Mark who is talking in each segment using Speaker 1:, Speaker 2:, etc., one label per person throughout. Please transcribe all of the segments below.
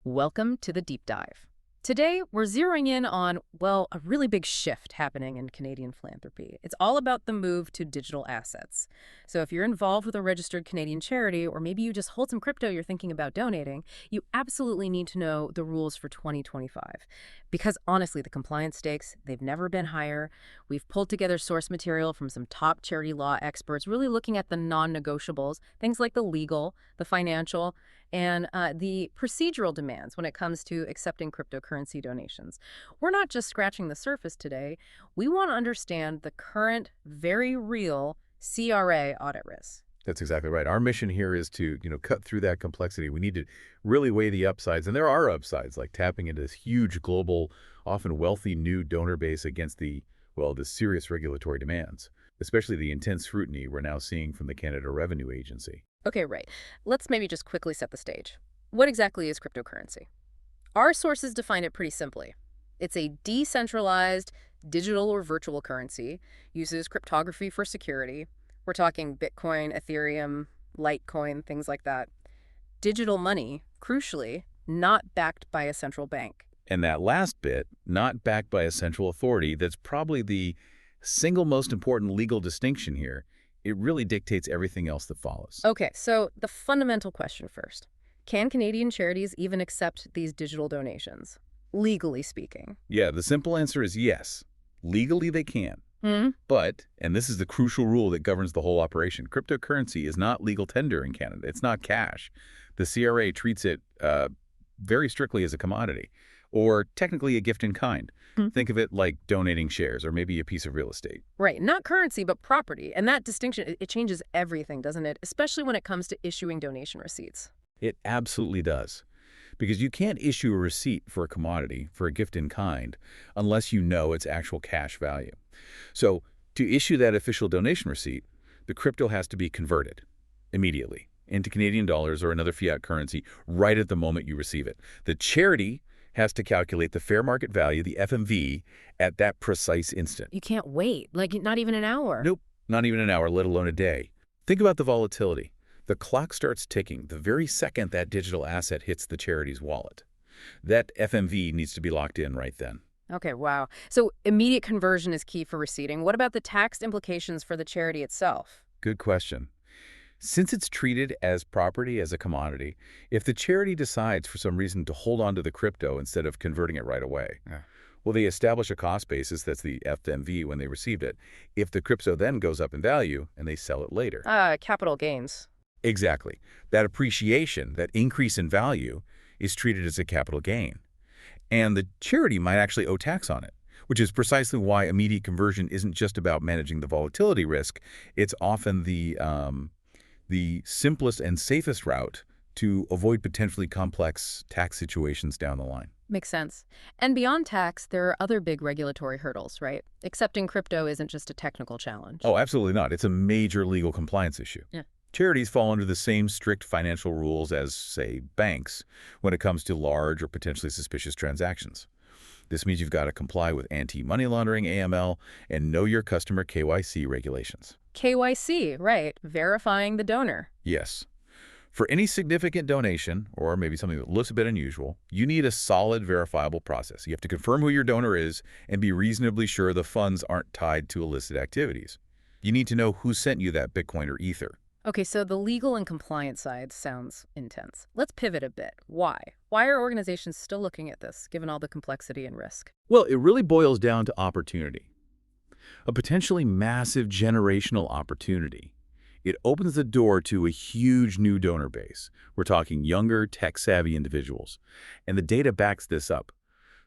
Speaker 1: Welcome to the deep dive. Today, we're zeroing in on, well, a really big shift happening in Canadian philanthropy. It's all about the move to digital assets. So if you're involved with a registered Canadian charity, or maybe you just hold some crypto you're thinking about donating, you absolutely need to know the rules for 2025. Because honestly, the compliance stakes, they've never been higher. We've pulled together source material from some top charity law experts, really looking at the non-negotiables, things like the legal, the financial, and the procedural demands when it comes to accepting cryptocurrency donations. We're not just scratching the surface today. We want to understand the current, very real CRA audit risk.
Speaker 2: That's exactly right. Our mission here is to, cut through that complexity. We need to really weigh the upsides, and there are upsides, like tapping into this huge global, often wealthy new donor base against the serious regulatory demands, especially the intense scrutiny we're now seeing from the Canada Revenue Agency.
Speaker 1: Okay, right. Let's maybe just quickly set the stage. What exactly is cryptocurrency? Our sources define it pretty simply. It's a decentralized digital or virtual currency, uses cryptography for security. We're talking Bitcoin, Ethereum, Litecoin, things like that. Digital money, crucially, not backed by a central bank.
Speaker 2: And that last bit, not backed by a central authority, that's probably the single most important legal distinction here. It really dictates everything else that follows.
Speaker 1: Okay, so the fundamental question first. Can Canadian charities even accept these digital donations, legally speaking?
Speaker 2: Yeah, the simple answer is yes. Legally, they can.
Speaker 1: Hmm?
Speaker 2: But, and this is the crucial rule that governs the whole operation, cryptocurrency is not legal tender in Canada. It's not cash. The CRA treats it very strictly as a commodity, or technically a gift in kind. Think of it like donating shares or maybe a piece of real estate.
Speaker 1: Right, not currency, but property. And that distinction, it changes everything, doesn't it? Especially when it comes to issuing donation receipts.
Speaker 2: It absolutely does. Because you can't issue a receipt for a commodity, for a gift in kind, unless you know its actual cash value. So to issue that official donation receipt, the crypto has to be converted immediately into Canadian dollars or another fiat currency right at the moment you receive it. The charity has to calculate the fair market value, the FMV, at that precise instant.
Speaker 1: You can't wait, like not even an hour.
Speaker 2: Nope, not even an hour, let alone a day. Think about the volatility. The clock starts ticking the very second that digital asset hits the charity's wallet. That FMV needs to be locked in right then.
Speaker 1: Okay, wow. So immediate conversion is key for receipting. What about the tax implications for the charity itself?
Speaker 2: Good question. Since it's treated as property, as a commodity, if the charity decides for some reason to hold on to the crypto instead of converting it right away, well, they establish a cost basis, that's the FMV when they received it. If the crypto then goes up in value and they sell it later.
Speaker 1: Capital gains.
Speaker 2: Exactly. That appreciation, that increase in value, is treated as a capital gain. And the charity might actually owe tax on it, which is precisely why immediate conversion isn't just about managing the volatility risk. It's often the simplest and safest route to avoid potentially complex tax situations down the line.
Speaker 1: Makes sense. And beyond tax, there are other big regulatory hurdles, right? Accepting crypto isn't just a technical challenge.
Speaker 2: Oh, absolutely not. It's a major legal compliance issue.
Speaker 1: Yeah.
Speaker 2: Charities fall under the same strict financial rules as, say, banks when it comes to large or potentially suspicious transactions. This means you've got to comply with anti-money laundering, AML, and know your customer KYC regulations.
Speaker 1: KYC, right. Verifying the donor.
Speaker 2: Yes. For any significant donation, or maybe something that looks a bit unusual, you need a solid, verifiable process. You have to confirm who your donor is and be reasonably sure the funds aren't tied to illicit activities. You need to know who sent you that Bitcoin or Ether.
Speaker 1: Okay, so the legal and compliance side sounds intense. Let's pivot a bit. Why? Why are organizations still looking at this, given all the complexity and risk?
Speaker 2: Well, it really boils down to opportunity. A potentially massive generational opportunity. It opens the door to a huge new donor base. We're talking younger, tech-savvy individuals. And the data backs this up.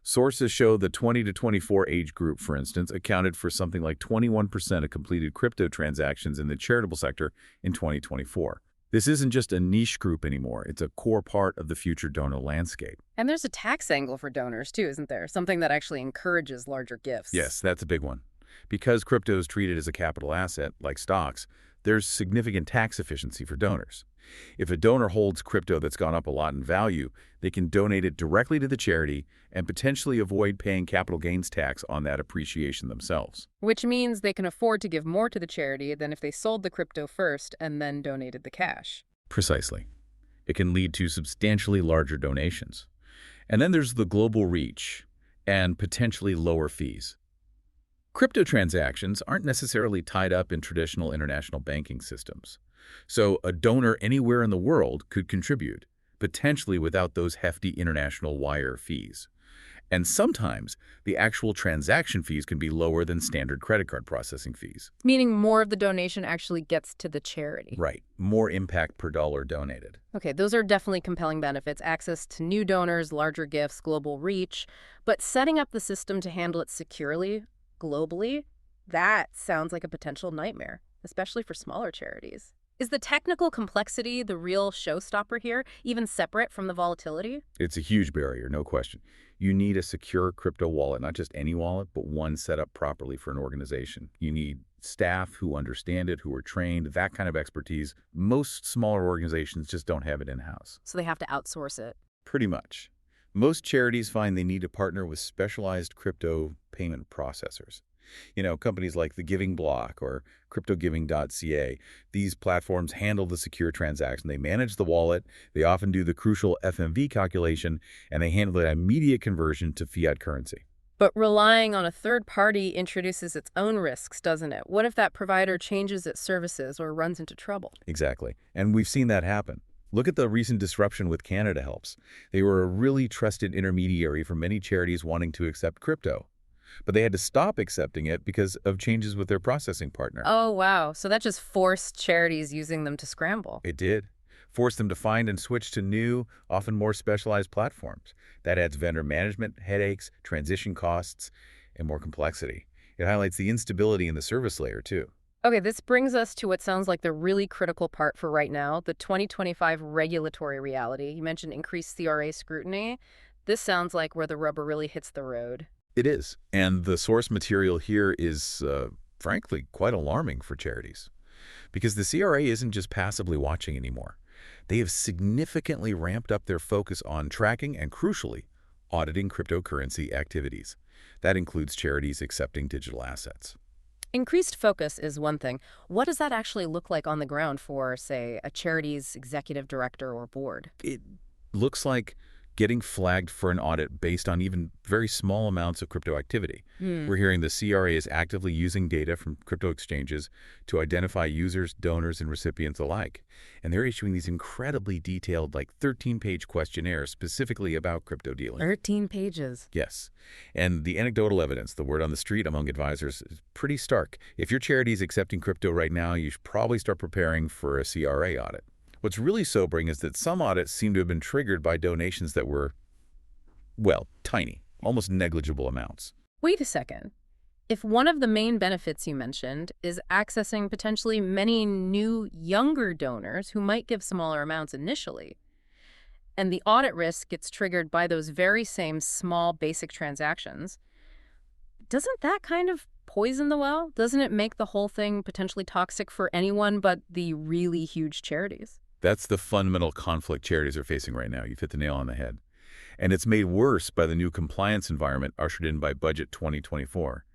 Speaker 2: Sources show the 20 to 24 age group, for instance, accounted for something like 21% of completed crypto transactions in the charitable sector in 2024. This isn't just a niche group anymore. It's a core part of the future donor landscape.
Speaker 1: And there's a tax angle for donors, too, isn't there? Something that actually encourages larger gifts.
Speaker 2: Yes, that's a big one. Because crypto is treated as a capital asset, like stocks, there's significant tax efficiency for donors. If a donor holds crypto that's gone up a lot in value, they can donate it directly to the charity and potentially avoid paying capital gains tax on that appreciation themselves.
Speaker 1: Which means they can afford to give more to the charity than if they sold the crypto first and then donated the cash.
Speaker 2: Precisely. It can lead to substantially larger donations. And then there's the global reach and potentially lower fees. Crypto transactions aren't necessarily tied up in traditional international banking systems. So a donor anywhere in the world could contribute, potentially without those hefty international wire fees. And sometimes the actual transaction fees can be lower than standard credit card processing fees.
Speaker 1: Meaning more of the donation actually gets to the charity.
Speaker 2: Right. More impact per dollar donated.
Speaker 1: Okay, those are definitely compelling benefits. Access to new donors, larger gifts, global reach. But setting up the system to handle it securely, globally, that sounds like a potential nightmare, especially for smaller charities. Is the technical complexity the real showstopper here, even separate from the volatility?
Speaker 2: It's a huge barrier, no question. You need a secure crypto wallet, not just any wallet, but one set up properly for an organization. You need staff who understand it, who are trained, that kind of expertise. Most smaller organizations just don't have it in-house.
Speaker 1: So they have to outsource it.
Speaker 2: Pretty much. Most charities find they need to partner with specialized crypto payment processors. Companies like the Giving Block or cryptogiving.ca. These platforms handle the secure transaction. They manage the wallet, they often do the crucial FMV calculation, and they handle the immediate conversion to fiat currency.
Speaker 1: But relying on a third party introduces its own risks, doesn't it? What if that provider changes its services or runs into trouble?
Speaker 2: Exactly. And we've seen that happen. Look at the recent disruption with Canada Helps. They were a really trusted intermediary for many charities wanting to accept crypto. But they had to stop accepting it because of changes with their processing partner.
Speaker 1: Oh, wow. So that just forced charities using them to scramble.
Speaker 2: It did. Forced them to find and switch to new, often more specialized platforms. That adds vendor management, headaches, transition costs, and more complexity. It highlights the instability in the service layer, too.
Speaker 1: Okay, this brings us to what sounds like the really critical part for right now, the 2025 regulatory reality. You mentioned increased CRA scrutiny. This sounds like where the rubber really hits the road.
Speaker 2: It is. And the source material here is, frankly, quite alarming for charities. Because the CRA isn't just passively watching anymore. They have significantly ramped up their focus on tracking and, crucially, auditing cryptocurrency activities. That includes charities accepting digital assets.
Speaker 1: Increased focus is one thing. What does that actually look like on the ground for, say, a charity's executive director or board?
Speaker 2: It looks like getting flagged for an audit based on even very small amounts of crypto activity. We're hearing the CRA is actively using data from crypto exchanges to identify users, donors, and recipients alike. And they're issuing these incredibly detailed, like 13-page questionnaires specifically about crypto dealing.
Speaker 1: 13 pages.
Speaker 2: Yes. And the anecdotal evidence, the word on the street among advisors, is pretty stark. If your charity is accepting crypto right now, you should probably start preparing for a CRA audit. What's really sobering is that some audits seem to have been triggered by donations that were, well, tiny, almost negligible amounts.
Speaker 1: Wait a second. If one of the main benefits you mentioned is accessing potentially many new, younger donors who might give smaller amounts initially, and the audit risk gets triggered by those very same small, basic transactions, doesn't that kind of poison the well? Doesn't it make the whole thing potentially toxic for anyone but the really huge charities?
Speaker 2: That's the fundamental conflict charities are facing right now. You've hit the nail on the head. And it's made worse by the new compliance environment ushered in by Budget 2024.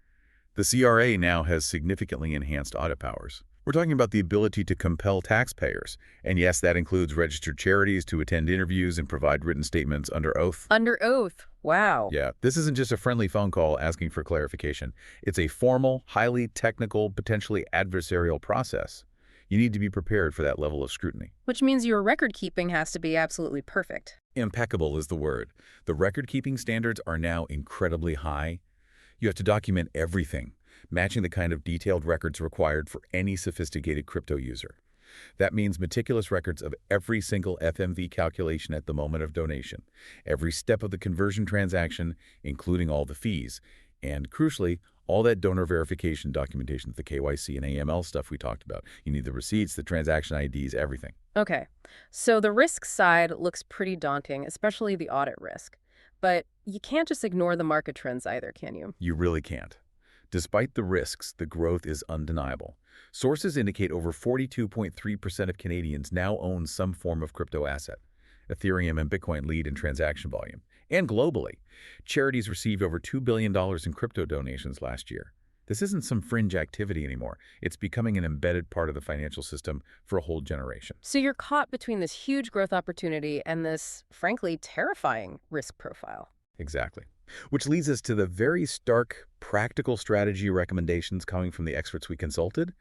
Speaker 2: The CRA now has significantly enhanced audit powers. We're talking about the ability to compel taxpayers. And yes, that includes registered charities to attend interviews and provide written statements under oath.
Speaker 1: Under oath. Wow.
Speaker 2: Yeah, this isn't just a friendly phone call asking for clarification. It's a formal, highly technical, potentially adversarial process. You need to be prepared for that level of scrutiny.
Speaker 1: Which means your record keeping has to be absolutely perfect.
Speaker 2: Impeccable is the word. The record-keeping standards are now incredibly high. You have to document everything, matching the kind of detailed records required for any sophisticated crypto user. That means meticulous records of every single FMV calculation at the moment of donation, every step of the conversion transaction, including all the fees, and crucially, all that donor verification documentation, the KYC and AML stuff we talked about. You need the receipts, the transaction IDs, everything.
Speaker 1: Okay, so the risk side looks pretty daunting, especially the audit risk. But you can't just ignore the market trends either, can you?
Speaker 2: You really can't. Despite the risks, the growth is undeniable. Sources indicate over 42.3% of Canadians now own some form of crypto asset. Ethereum and Bitcoin lead in transaction volume. And globally, charities received over $2 billion in crypto donations last year. This isn't some fringe activity anymore. It's becoming an embedded part of the financial system for a whole generation.
Speaker 1: So you're caught between this huge growth opportunity and this, frankly, terrifying risk profile.
Speaker 2: Exactly. Which leads us to the very stark, practical strategy recommendations coming from the experts we consulted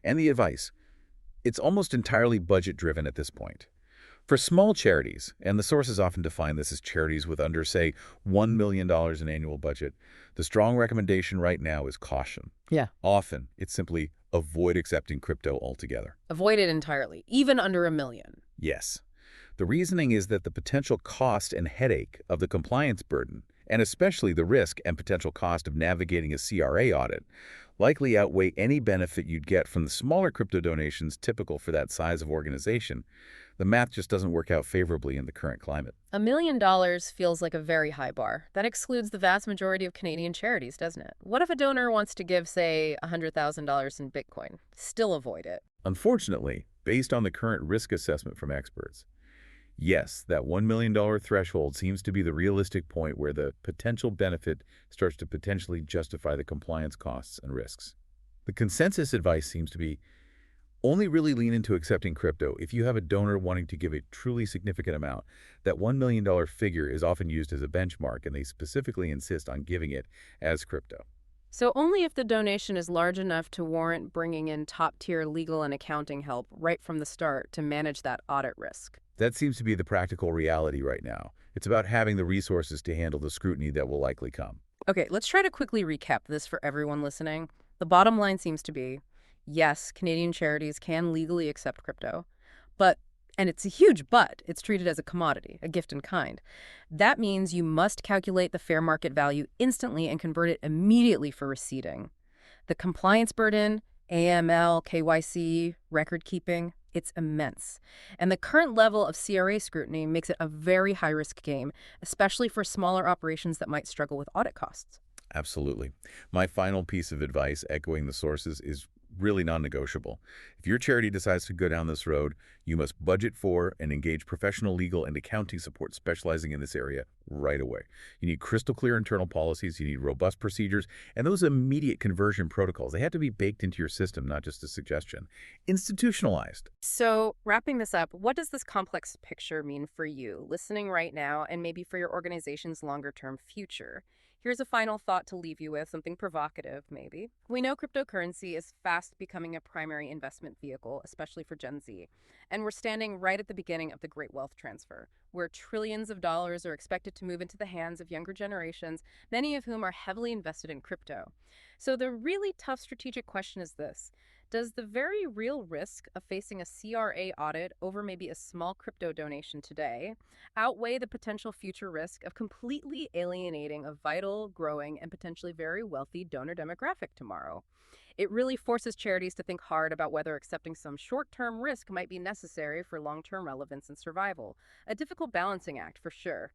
Speaker 2: and the advice. It's almost entirely budget-driven at this point. For small charities, and the sources often define this as charities with under, say, $1 million in annual budget, the strong recommendation right now is caution.
Speaker 1: Yeah.
Speaker 2: Often, it's simply avoid accepting crypto altogether.
Speaker 1: Avoid it entirely, even under $1 million.
Speaker 2: Yes. The reasoning is that the potential cost and headache of the compliance burden, and especially the risk and potential cost of navigating a CRA audit, likely outweigh any benefit you'd get from the smaller crypto donations typical for that size of organization. The math just doesn't work out favorably in the current climate.
Speaker 1: $1 million feels like a very high bar. That excludes the vast majority of Canadian charities, doesn't it? What if a donor wants to give, say, $100,000 in Bitcoin? Still avoid it.
Speaker 2: Unfortunately, based on the current risk assessment from experts, yes, that $1 million threshold seems to be the realistic point where the potential benefit starts to potentially justify the compliance costs and risks. The consensus advice seems to be only really lean into accepting crypto if you have a donor wanting to give a truly significant amount. That $1 million figure is often used as a benchmark, and they specifically insist on giving it as crypto.
Speaker 1: So only if the donation is large enough to warrant bringing in top-tier legal and accounting help right from the start to manage that audit risk.
Speaker 2: That seems to be the practical reality right now. It's about having the resources to handle the scrutiny that will likely come.
Speaker 1: Okay, let's try to quickly recap this for everyone listening. The bottom line seems to be, yes, Canadian charities can legally accept crypto, but, and it's a huge but, it's treated as a commodity, a gift in kind. That means you must calculate the fair market value instantly and convert it immediately for receipting. The compliance burden, AML, KYC, record keeping, it's immense. And the current level of CRA scrutiny makes it a very high-risk game, especially for smaller operations that might struggle with audit costs.
Speaker 2: Absolutely. My final piece of advice, echoing the sources, is really non-negotiable. If your charity decides to go down this road, you must budget for and engage professional legal and accounting support specializing in this area right away. You need crystal clear internal policies, you need robust procedures, and those immediate conversion protocols. They have to be baked into your system, not just a suggestion. Institutionalized.
Speaker 1: So, wrapping this up, what does this complex picture mean for you, listening right now, and maybe for your organization's longer-term future? Here's a final thought to leave you with, something provocative, maybe. We know cryptocurrency is fast becoming a primary investment vehicle, especially for Gen Z. And we're standing right at the beginning of the great wealth transfer, where trillions of dollars are expected to move into the hands of younger generations, many of whom are heavily invested in crypto. So the really tough strategic question is this. Does the very real risk of facing a CRA audit over maybe a small crypto donation today outweigh the potential future risk of completely alienating a vital, growing, and potentially very wealthy donor demographic tomorrow? It really forces charities to think hard about whether accepting some short-term risk might be necessary for long-term relevance and survival. A difficult balancing act, for sure.